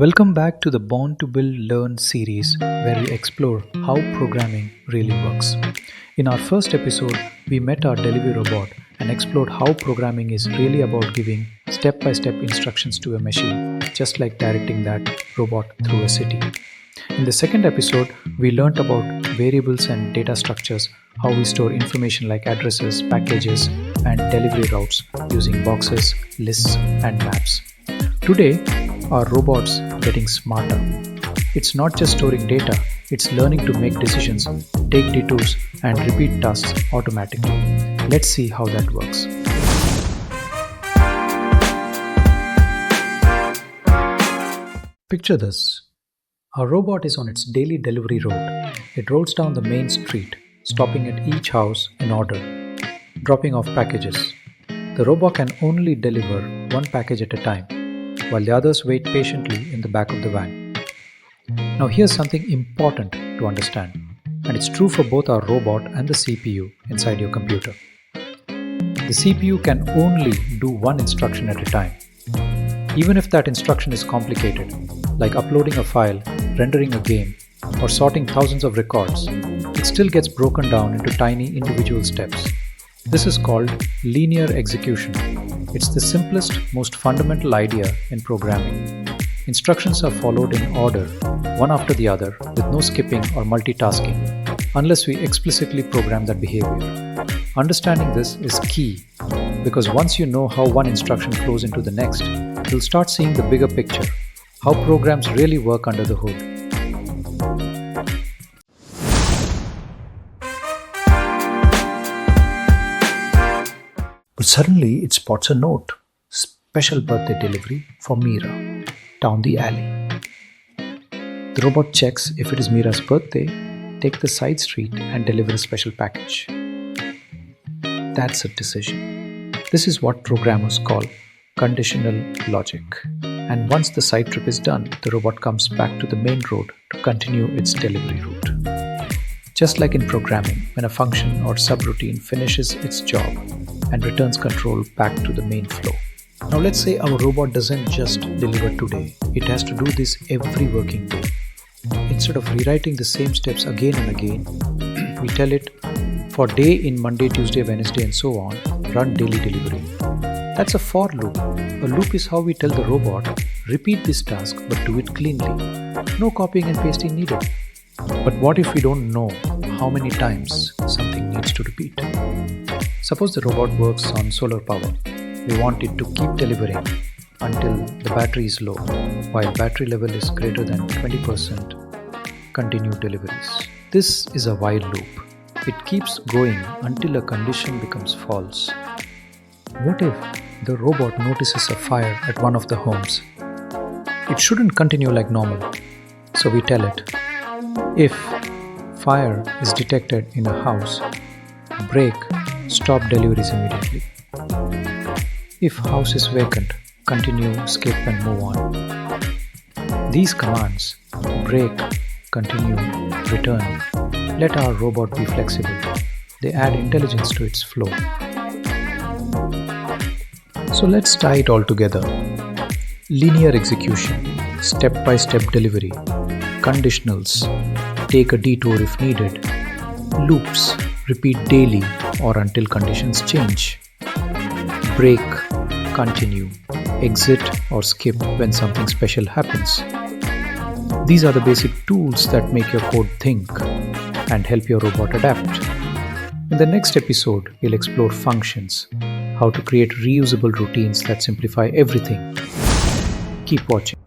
Welcome back to the Born to Build Learn series where we explore how programming really works. In our first episode, we met our delivery robot and explored how programming is really about giving step-by-step instructions to a machine, just like directing that robot through a city. In the second episode, we learned about variables and data structures, how we store information like addresses, packages, and delivery routes using boxes, lists, and maps. Today, our robot's getting smarter. It's not just storing data, it's learning to make decisions, take detours, and repeat tasks automatically. Let's see how that works. Picture this. Our robot is on its daily delivery route. It rolls down the main street, stopping at each house in order, dropping off packages. The robot can only deliver one package at a time, while the others wait patiently in the back of the van. Now here's something important to understand, and it's true for both our robot and the CPU inside your computer. The CPU can only do one instruction at a time. Even if that instruction is complicated, like uploading a file, rendering a game, or sorting thousands of records, it still gets broken down into tiny individual steps. This is called linear execution. It's the simplest, most fundamental idea in programming. Instructions are followed in order, one after the other, with no skipping or multitasking, unless we explicitly program that behavior. Understanding this is key, because once you know how one instruction flows into the next, you'll start seeing the bigger picture, how programs really work under the hood. But suddenly it spots a note, special birthday delivery for Meera, down the alley. The robot checks if it is Meera's birthday, takes the side street and delivers a special package. That's a decision. This is what programmers call conditional logic. And once the side trip is done, the robot comes back to the main road to continue its delivery route. Just like in programming, when a function or subroutine finishes its job and returns control back to the main flow. Now let's say our robot doesn't just deliver today, it has to do this every working day. Instead of rewriting the same steps again and again, we tell it, for day in Monday, Tuesday, Wednesday and so on, run daily delivery. That's a for loop. A loop is how we tell the robot, repeat this task but do it cleanly. No copying and pasting needed. But what if we don't know how many times something needs to repeat? Suppose the robot works on solar power. We want it to keep delivering until the battery is low, while battery level is greater than 20%. Continue deliveries. This is a while loop. It keeps going until a condition becomes false. What if the robot notices a fire at one of the homes? It shouldn't continue like normal. So we tell it, if fire is detected in a house, break, stop deliveries immediately. If house is vacant, continue, skip and move on. These commands, break, continue, return, let our robot be flexible. They add intelligence to its flow. So let's tie it all together. Linear execution, step-by-step delivery, conditionals, take a detour if needed, loops, repeat daily or until conditions change, break, continue, exit or skip when something special happens. These are the basic tools that make your code think and help your robot adapt. In the next episode, we'll explore functions, how to create reusable routines that simplify everything. Keep watching.